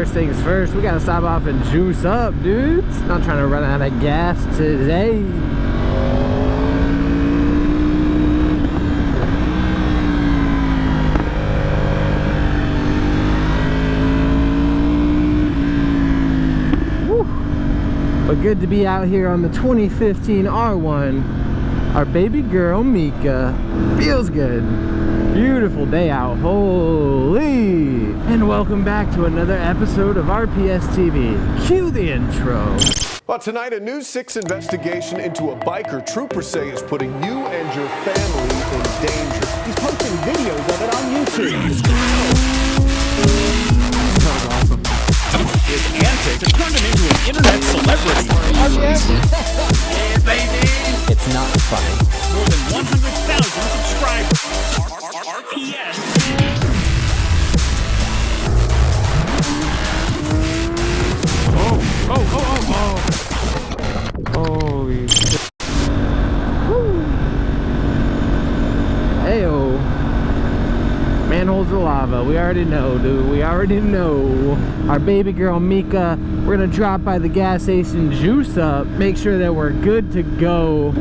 first things first, we gotta stop off and juice up, dudes. Not trying to run out of gas today. Woo. But good to be out here on the 2015 R1. Our baby girl, Mika. Feels good. Beautiful day out, holy! And welcome back to another episode of RPSTV. Cue the intro. Well, tonight, a News 6 investigation into a biker trooper say is putting you and your family in danger. He's posting videos of it on YouTube. That was awesome. His antics have turned him into an internet celebrity. Yeah, baby! It's not funny. More than 100,000 subscribers. RPS. Oh. Holy shit. Woo. Heyo. Manholes of lava. We already know, dude. We already know. Our baby girl, Mika. We're gonna drop by the gas station, juice up, make sure that we're good to go.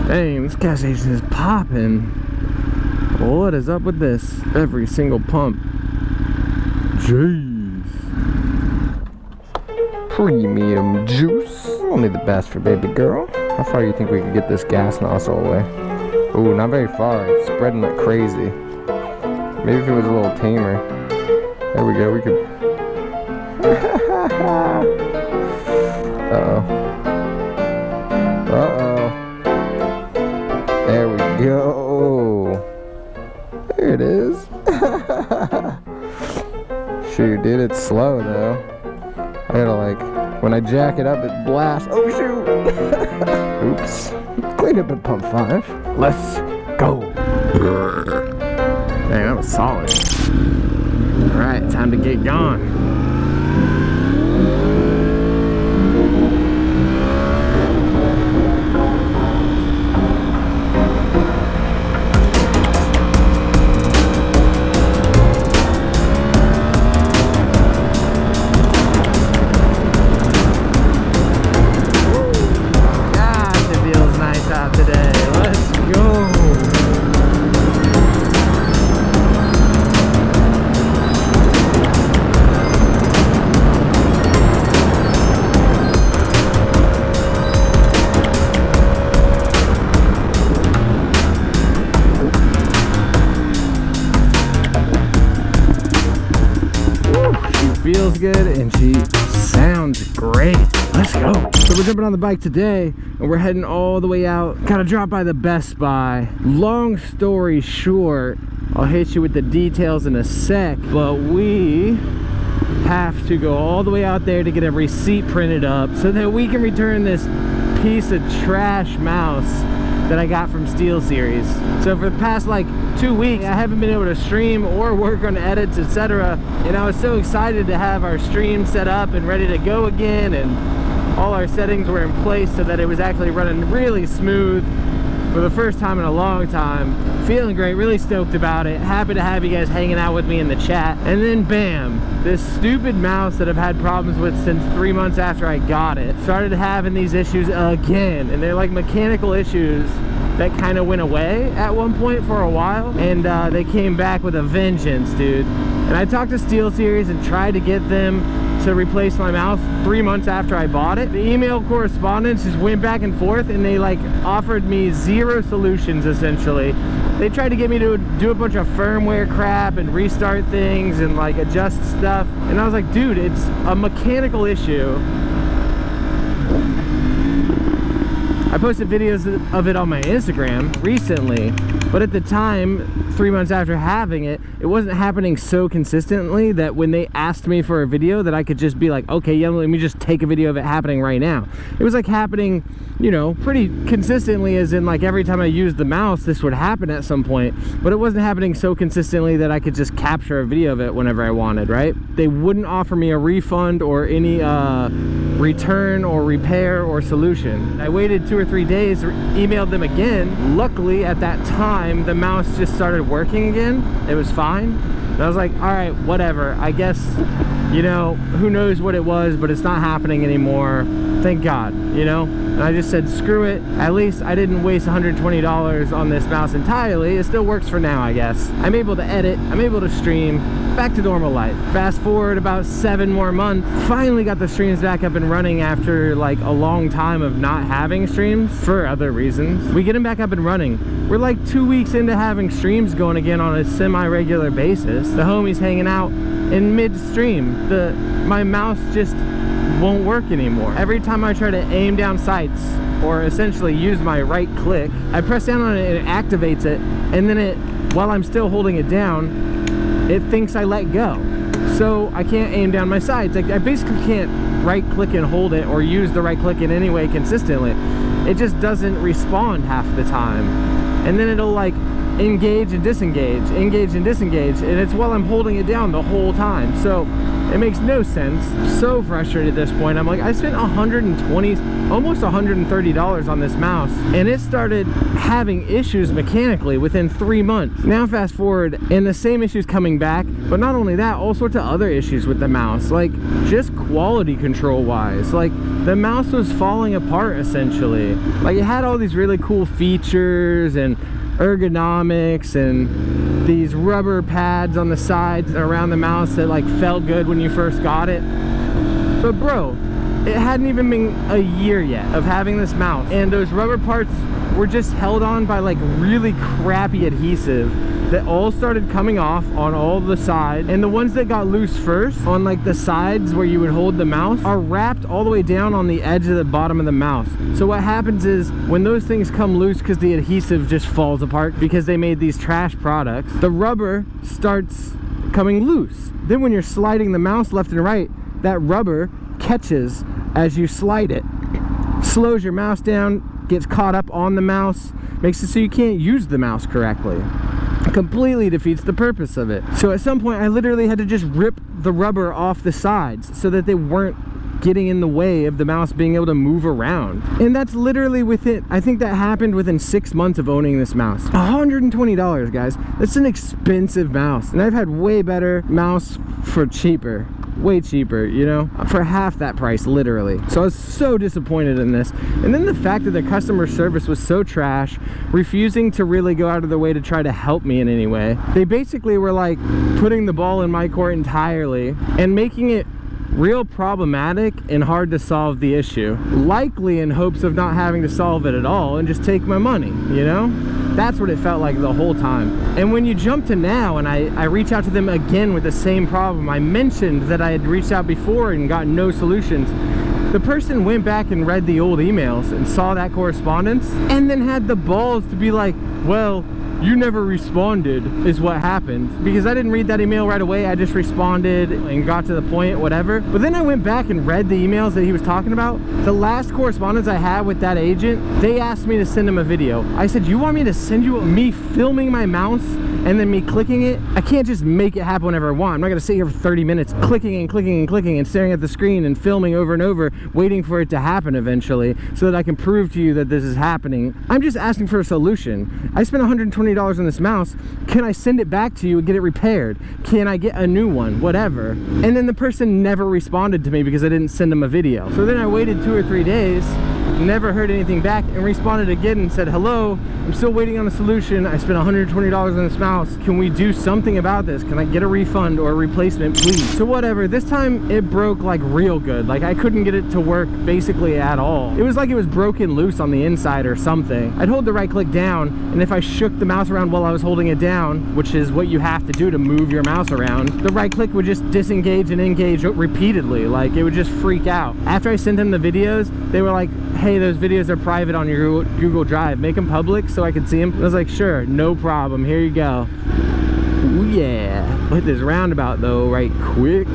Dang, this gas station is popping. What is up with this? Every single pump. Jeez. Premium juice. Only the best for baby girl. How far do you think we could get this gas nozzle away? Ooh, not very far. It's spreading like crazy. Maybe if it was a little tamer. There we go. We could. Uh-oh. Uh-oh. There we go. There it is. Shoot, dude, it's slow though. I gotta like, when I jack it up, it blasts. Oh shoot! Oops. Clean up at pump 5. Let's go. Dang, that was solid. Alright, time to get going. Feels good and she sounds great. Let's go. So we're jumping on the bike today and we're heading all the way out. Gotta drop by the Best Buy. Long story short, I'll hit you with the details in a sec, but we have to go all the way out there to get a receipt printed up so that we can return this piece of trash mouse that I got from SteelSeries. So for the past like 2 weeks, I haven't been able to stream or work on edits, etc. And I was so excited to have our stream set up and ready to go again, and all our settings were in place so that it was actually running really smooth for the first time in a long time. Feeling great, really stoked about it. Happy to have you guys hanging out with me in the chat. And then bam, this stupid mouse that I've had problems with since 3 months after I got it started having these issues again, and they're like mechanical issues that kind of went away at one point for a while, and they came back with a vengeance, dude. And I talked to SteelSeries and tried to get them to replace my mouse 3 months after I bought it. The email correspondence just went back and forth, and they like offered me 0 solutions essentially. They tried to get me to do a bunch of firmware crap and restart things and like adjust stuff, and I was like, dude, it's a mechanical issue. I posted videos of it on my Instagram recently, but at the time, 3 months after having it, it wasn't happening so consistently that when they asked me for a video that I could just be like, okay, yeah, let me just take a video of it happening right now. It was like happening, you know, pretty consistently, as in like every time I used the mouse, this would happen at some point, but it wasn't happening so consistently that I could just capture a video of it whenever I wanted, right? They wouldn't offer me a refund or any return or repair or solution. I waited 2 or 3 days, emailed them again. Luckily at that time the mouse just started working again. It was fine. And I was like, all right, whatever, I guess, you know, who knows what it was, but it's not happening anymore, thank God, you know. And I just said screw it. At least I didn't waste $120 on this mouse entirely. It still works for now, I guess. I'm able to edit, I'm able to stream, back to normal life. Fast forward about 7 more months, finally got the streams back up and running after like a long time of not having streams for other reasons. We get them back up and running. We're like 2 weeks into having streams going again on a semi-regular basis. The homie's hanging out in mid-stream. My mouse just won't work anymore. Every time I try to aim down sights or essentially use my right click, I press down on it and it activates it, and then while I'm still holding it down, it thinks I let go. So I can't aim down my sights. I basically can't right click and hold it or use the right click in any way consistently. It just doesn't respond half the time. And then it'll like engage and disengage, engage and disengage, and it's while I'm holding it down the whole time. So it makes no sense. So frustrated at this point. I'm like, I spent $120, almost $130 on this mouse, and it started having issues mechanically within 3 months. Now fast forward, and the same issues coming back, but not only that, all sorts of other issues with the mouse, like just quality control wise. Like the mouse was falling apart essentially. Like it had all these really cool features and ergonomics and these rubber pads on the sides and around the mouse that like felt good when you first got it. But bro, it hadn't even been a year yet of having this mouse, and those rubber parts were just held on by like really crappy adhesive that all started coming off on all the sides, and the ones that got loose first on like the sides where you would hold the mouse are wrapped all the way down on the edge of the bottom of the mouse. So what happens is when those things come loose, because the adhesive just falls apart because they made these trash products, the rubber starts coming loose. Then when you're sliding the mouse left and right, that rubber catches as you slide it, slows your mouse down, gets caught up on the mouse, makes it so you can't use the mouse correctly. Completely defeats the purpose of it. So at some point I literally had to just rip the rubber off the sides so that they weren't getting in the way of the mouse being able to move around. And that's literally within, I think that happened within 6 months of owning this mouse. $120, guys. That's an expensive mouse, and I've had way better mouse for cheaper, way cheaper, you know, for half that price literally. So I was so disappointed in this. And then the fact that the customer service was so trash, refusing to really go out of their way to try to help me in any way. They basically were like putting the ball in my court entirely and making it real problematic and hard to solve the issue, likely in hopes of not having to solve it at all and just take my money, you know? That's what it felt like the whole time. And when you jump to now and I reach out to them again with the same problem, I mentioned that I had reached out before and gotten no solutions. The person went back and read the old emails and saw that correspondence and then had the balls to be like, well, you never responded is what happened, because I didn't read that email right away. I just responded and got to the point, whatever. But then I went back and read the emails that he was talking about. The last correspondence I had with that agent, they asked me to send him a video. I said, you want me to send you me filming my mouse and then me clicking it? I can't just make it happen whenever I want. I'm not gonna sit here for 30 minutes clicking and clicking and clicking and staring at the screen and filming over and over, waiting for it to happen eventually so that I can prove to you that this is happening. I'm just asking for a solution. I spent $120 on this mouse. Can I send it back to you and get it repaired? Can I get a new one? Whatever. And then the person never responded to me because I didn't send them a video. So then I waited 2 or 3 days, never heard anything back, and responded again and said, hello, I'm still waiting on a solution. I spent $120 on this mouse. Can we do something about this? Can I get a refund or a replacement, please? So whatever, this time it broke like real good. Like I couldn't get it to work basically at all. It was like it was broken loose on the inside or something. I'd hold the right click down, and if I shook the mouse around while I was holding it down, which is what you have to do to move your mouse around, the right click would just disengage and engage repeatedly. Like it would just freak out. After I sent them the videos, they were like, hey, those videos are private on your Google Drive. Make them public so I can see them. I was like, sure, no problem. Here you go. Ooh, yeah. I'll hit this roundabout though right quick.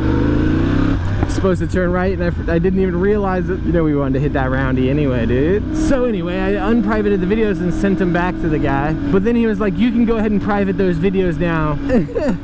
supposed to turn right, and I didn't even realize it. You know, we wanted to hit that roundy anyway, dude. So anyway, I unprivated the videos and sent them back to the guy. But then he was like, you can go ahead and private those videos now.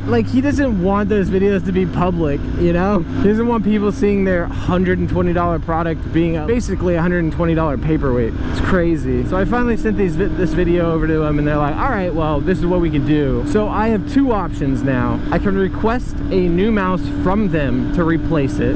Like, he doesn't want those videos to be public, you know? He doesn't want people seeing their $120 product being basically $120 paperweight. It's crazy. So I finally sent this video over to them, and they're like, all right, well, this is what we can do. So I have two options now. I can request a new mouse from them to replace it,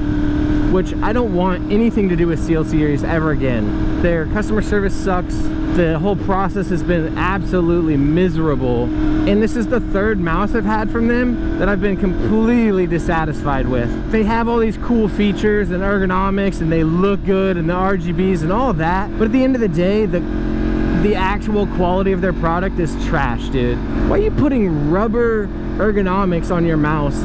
which I don't want anything to do with SteelSeries ever again. Their customer service sucks. The whole process has been absolutely miserable. And this is the third mouse I've had from them that I've been completely dissatisfied with. They have all these cool features and ergonomics, and they look good, and the RGBs and all that. But at the end of the day, the actual quality of their product is trash, dude. Why are you putting rubber ergonomics on your mouse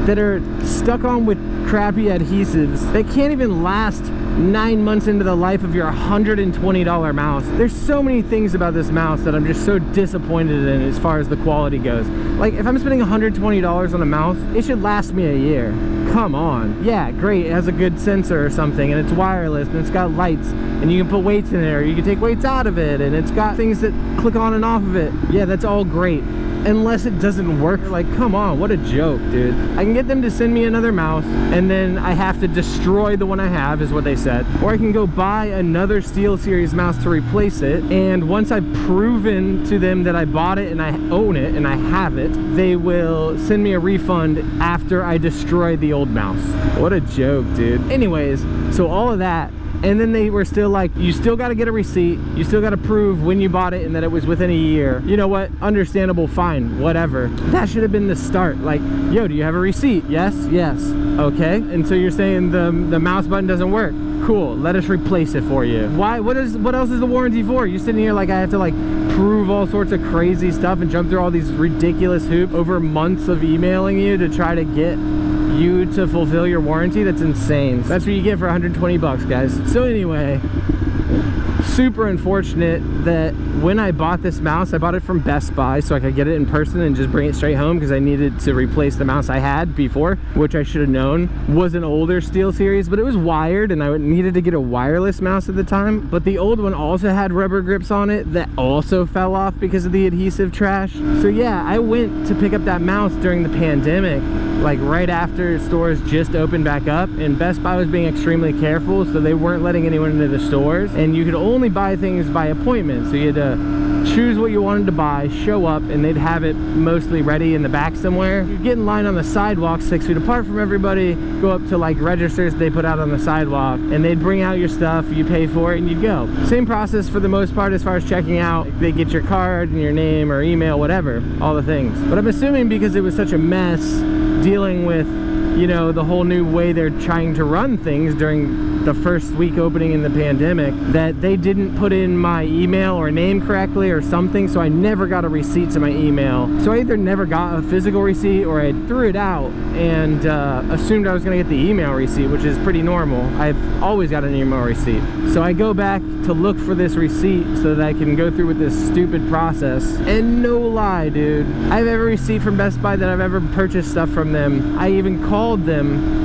that are stuck on with crappy adhesives that can't even last 9 months into the life of your $120 mouse? There's so many things about this mouse that I'm just so disappointed in as far as the quality goes. Like, if I'm spending $120 on a mouse, it should last me a year. Come on. Yeah, great, it has a good sensor or something, and it's wireless, and it's got lights, and you can put weights in there, you can take weights out of it, and it's got things that click on and off of it. Yeah, that's all great. Unless it doesn't work. Like, come on, what a joke, dude. I can get them to send me another mouse, and then I have to destroy the one I have, is what they said. Or I can go buy another SteelSeries mouse to replace it, and once I've proven to them that I bought it and I own it and I have it, they will send me a refund after I destroy the old mouse. What a joke, dude. Anyways, so all of that, and then they were still like, you still got to get a receipt, you still got to prove when you bought it and that it was within a year. You know what, understandable, fine, whatever. That should have been the start. Like, yo, do you have a receipt? Yes. Okay, and so you're saying the mouse button doesn't work. Cool, let us replace it for you. Why? What else is the warranty for? You're sitting here like I have to like prove all sorts of crazy stuff and jump through all these ridiculous hoops over months of emailing you to try to get you to fulfill your warranty? That's insane. That's what you get for 120 bucks, guys. So anyway, super unfortunate that when I bought this mouse, I bought it from Best Buy so I could get it in person and just bring it straight home, because I needed to replace the mouse I had before, which I should have known was an older SteelSeries, but it was wired, and I needed to get a wireless mouse at the time. But the old one also had rubber grips on it that also fell off because of the adhesive trash. So yeah, I went to pick up that mouse during the pandemic, like right after stores just opened back up, and Best Buy was being extremely careful, so they weren't letting anyone into the stores, and you could only buy things by appointment. So you had to choose what you wanted to buy, show up, and they'd have it mostly ready in the back somewhere. You'd get in line on the sidewalk 6 feet apart from everybody, go up to like registers they put out on the sidewalk, and they'd bring out your stuff, you pay for it, and you'd go. Same process for the most part as far as checking out. They get your card and your name or email, whatever, all the things. But I'm assuming because it was such a mess dealing with, you know, the whole new way they're trying to run things during the first week opening in the pandemic, that they didn't put in my email or name correctly or something, so I never got a receipt to my email. So I either never got a physical receipt, or I threw it out and assumed I was gonna get the email receipt, which is pretty normal. I've always got an email receipt. So I go back to look for this receipt so that I can go through with this stupid process, and no lie, dude, I have every receipt from Best Buy that I've ever purchased stuff from them. I even called them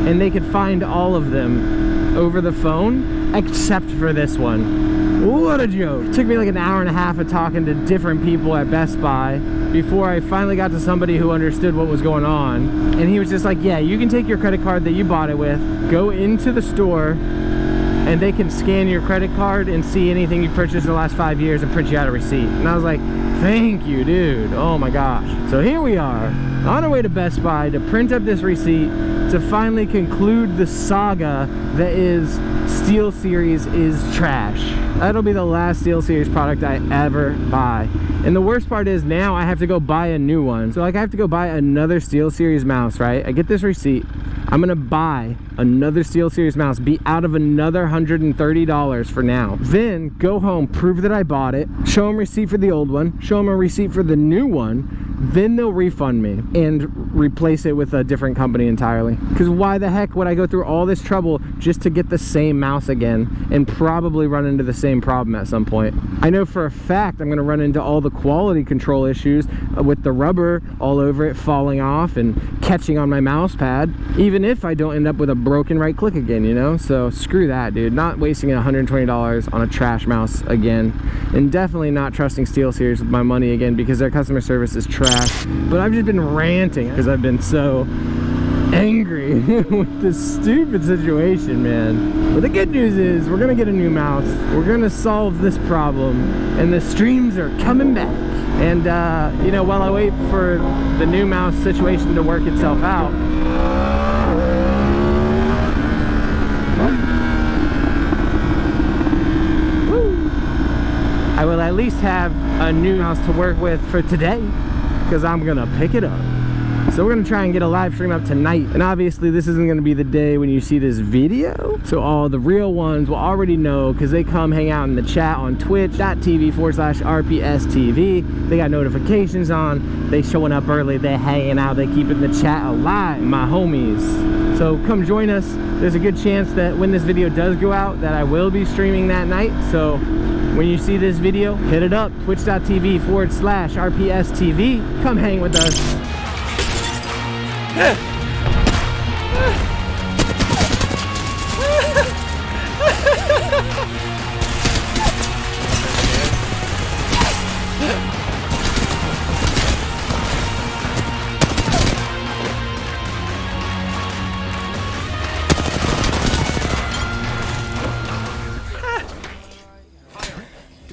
and they could find all of them over the phone except for this one. What a joke. It took me like an hour and a half of talking to different people at Best Buy before I finally got to somebody who understood what was going on, and he was just like, yeah, you can take your credit card that you bought it with, go into the store, and they can scan your credit card and see anything you purchased in the last 5 years and print you out a receipt. And I was like, thank you, dude. Oh my gosh. So here we are on our way to Best Buy to print up this receipt to finally conclude the saga that is SteelSeries is trash. That'll be the last SteelSeries product I ever buy. And the worst part is now I have to go buy a new one. So like I have to go buy another SteelSeries mouse, right? I get this receipt. I'm gonna buy another SteelSeries mouse, be out of another $130 for now. Then go home, prove that I bought it, show them receipt for the old one, show them a receipt for the new one, then they'll refund me and replace it with a different company entirely. Because why the heck would I go through all this trouble just to get the same mouse again and probably run into the same problem at some point? I know for a fact I'm gonna run into all the quality control issues with the rubber all over it falling off and catching on my mouse pad, even if I don't end up with a broken right click again, you know? So screw that, dude. Not wasting $120 on a trash mouse again, and definitely not trusting SteelSeries with my money again because their customer service is trash. But I've just been ranting because I've been so angry with this stupid situation, man. But the good news is we're gonna get a new mouse, we're gonna solve this problem, and the streams are coming back. And you know, while I wait for the new mouse situation to work itself out, I will at least have a new mouse to work with for today, because I'm gonna pick it up. So we're gonna try and get a live stream up tonight, and obviously this isn't gonna be the day when you see this video, so all the real ones will already know because they come hang out in the chat on twitch.tv/RPSTV. They got notifications on, they showing up early, they hanging out, they keeping the chat alive, my homies. So come join us. There's a good chance that when this video does go out that I will be streaming that night, so when you see this video, hit it up, twitch.tv/RPSTV. Come hang with us.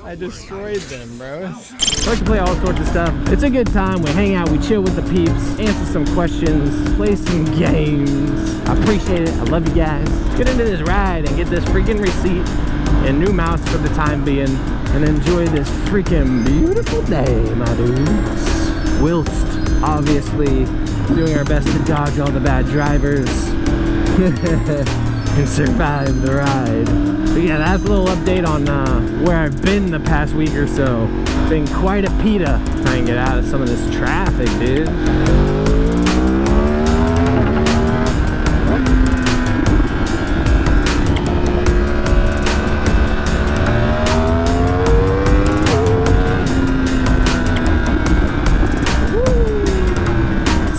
I destroyed them, bro. I like to play all sorts of stuff. It's a good time. We hang out, we chill with the peeps, answer some questions, play some games. I appreciate it. I love you guys. Get into this ride and get this freaking receipt and new mouse for the time being, and enjoy this freaking beautiful day, my dudes. Whilst obviously doing our best to dodge all the bad drivers and survive the ride. But yeah, that's a little update on where I've been the past week or so. Been quite a PETA trying to get out of some of this traffic, dude.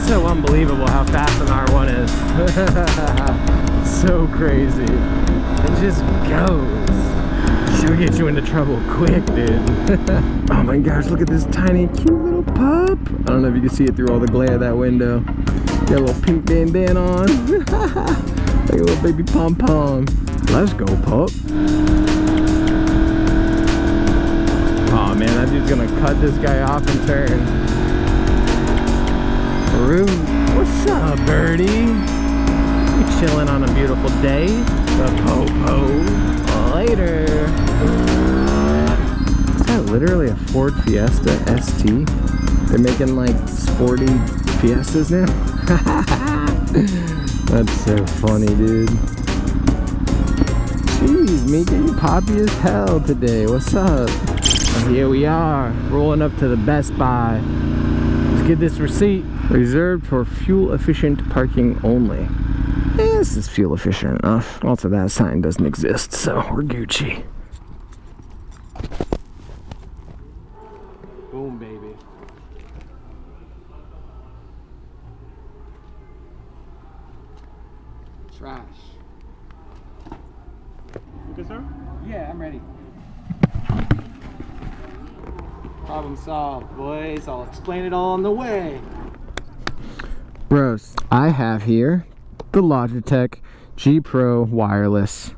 So unbelievable how fast an R1 is. So crazy. It just goes. She'll get you into trouble quick, dude. Oh my gosh, look at this tiny cute little pup. I don't know if you can see it through all the glare of that window. Got a little pink bandana on. Like a little baby pom-pom. Let's go, pup. Oh man, that dude's gonna cut this guy off and turn. Rude. What's up, birdie? You chilling on a beautiful day? The po-po. Later. Is that literally a Ford Fiesta ST? They're making like sporty Fiestas now? That's so funny, dude. Jeez, Mika, you poppy as hell today. What's up? Well, here we are, rolling up to the Best Buy. Let's get this receipt. Reserved for fuel-efficient parking only. Yeah, this is fuel efficient enough. Also, that sign doesn't exist, so we're Gucci. Boom, baby. Trash. You good, sir? Yeah, I'm ready. Problem solved, boys. I'll explain it all on the way. Bros, I have here the Logitech G Pro wireless.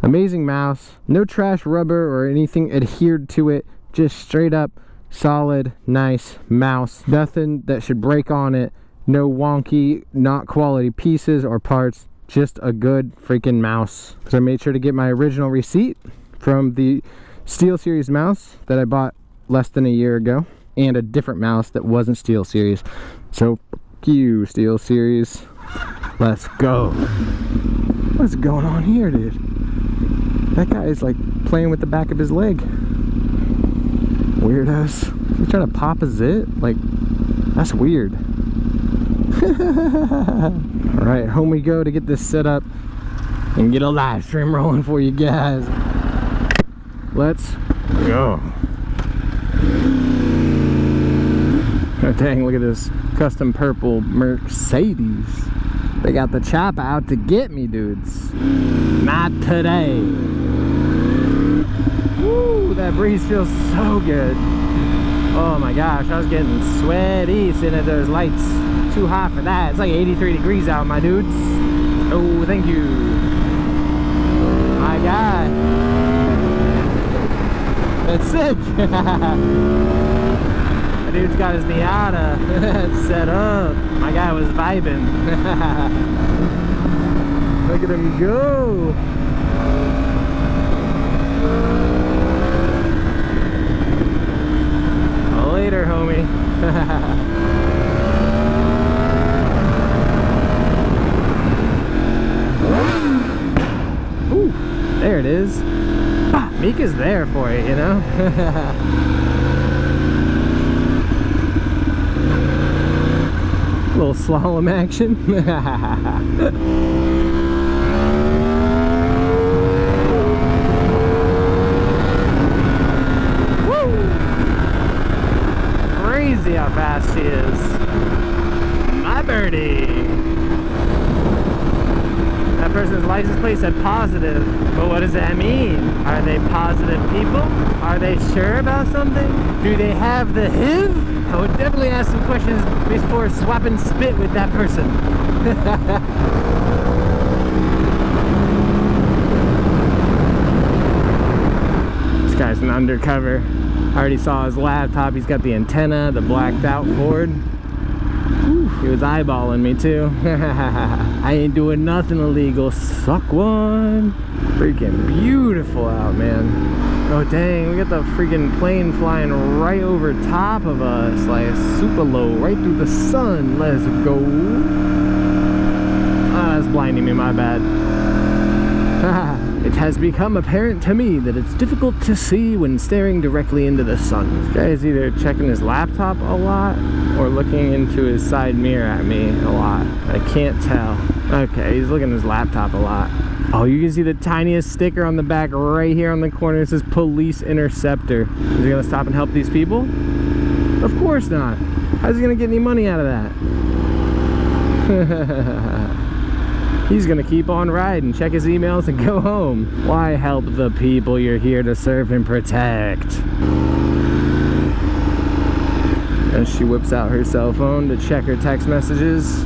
Amazing mouse, no trash rubber or anything adhered to it, just straight up solid, nice mouse. Nothing that should break on it, no wonky, not quality pieces or parts, just a good freaking mouse. So I made sure to get my original receipt from the SteelSeries mouse that I bought less than a year ago, and a different mouse that wasn't SteelSeries. So fuck you, SteelSeries. Let's go. What's going on here, dude? That guy is like playing with the back of his leg. Weirdos. He's trying to pop a zit? Like, that's weird. Alright, home we go to get this set up and get a live stream rolling for you guys. Let's go. Oh dang, look at this custom purple Mercedes. They got the chopper out to get me, dudes. Not today. Woo, that breeze feels so good. Oh my gosh, I was getting sweaty sitting at those lights. Too hot for that. It's like 83 degrees out, my dudes. Oh, thank you. My God. That's sick. My dude's got his Miata set up. My guy was vibing. Look at him go. Later, homie. Ooh, there it is. Ah, Mika's there for it, you know? Little slalom action. Crazy how fast she is. My birdie. That person's license plate said positive, but what does that mean? Are they positive people? Are they sure about something? Do they have the HIV? I would definitely ask some questions before swapping spit with that person. This guy's an undercover. I already saw his laptop. He's got the antenna, the blacked out Ford. Whew, he was eyeballing me too. I ain't doing nothing illegal. Suck one. Freaking beautiful out, man. Oh dang, we got the freaking plane flying right over top of us, like super low, right through the sun. Let's go. Ah, that's blinding me, my bad. It has become apparent to me that it's difficult to see when staring directly into the sun. This guy is either checking his laptop a lot or looking into his side mirror at me a lot. I can't tell. Okay, he's looking at his laptop a lot. Oh, you can see the tiniest sticker on the back right here on the corner. It says Police Interceptor. Is he gonna stop and help these people? Of course not. How's he gonna get any money out of that? He's gonna keep on riding, check his emails, and go home. Why help the people you're here to serve and protect? As she whips out her cell phone to check her text messages.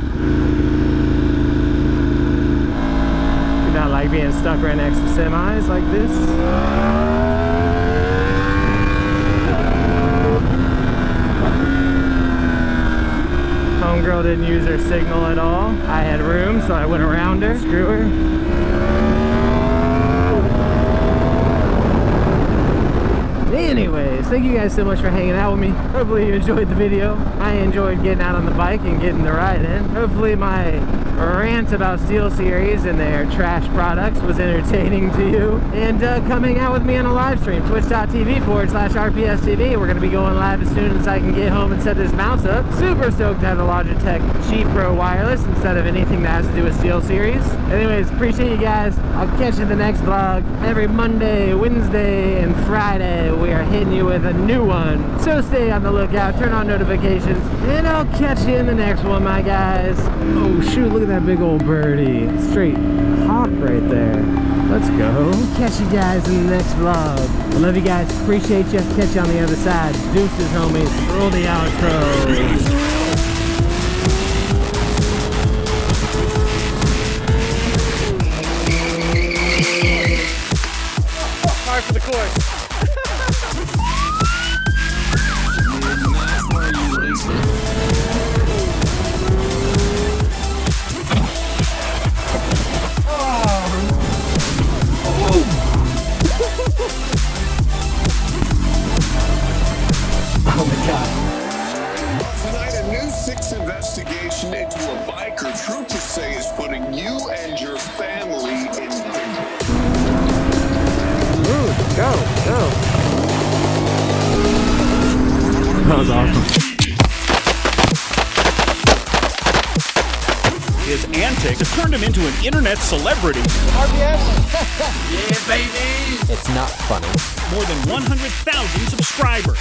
Do not like being stuck right next to semis like this. Homegirl didn't use her signal at all. I had room, so I went around her. Screw her. Anyways, thank you guys so much for hanging out with me. Hopefully you enjoyed the video. I enjoyed getting out on the bike and getting the ride in. Hopefully my rant about SteelSeries and their trash products was entertaining to you. And come hang out with me on a live stream, twitch.tv/RPSTV. We're going to be going live as soon as I can get home and set this mouse up. Super stoked to have the Logitech G Pro wireless instead of anything that has to do with SteelSeries. Anyways, appreciate you guys. I'll catch you in the next vlog. Every Monday, Wednesday, and Friday we are hitting you with a new one. So stay on the lookout, turn on notifications, and I'll catch you in the next one, my guys. Oh shoot, look at that big old birdie. Straight hawk right there. Let's go. Catch you guys in the next vlog. I love you guys. Appreciate you. Catch you on the other side. Deuces, homies. Roll the outro. Hard for the course. Tonight, a new 6 investigation into a biker troopers say is putting you and your family in danger. Ooh, go. That was awesome. His antics have turned him into an internet celebrity. RPS? Yeah, baby. It's not funny. More than 100,000 subscribers.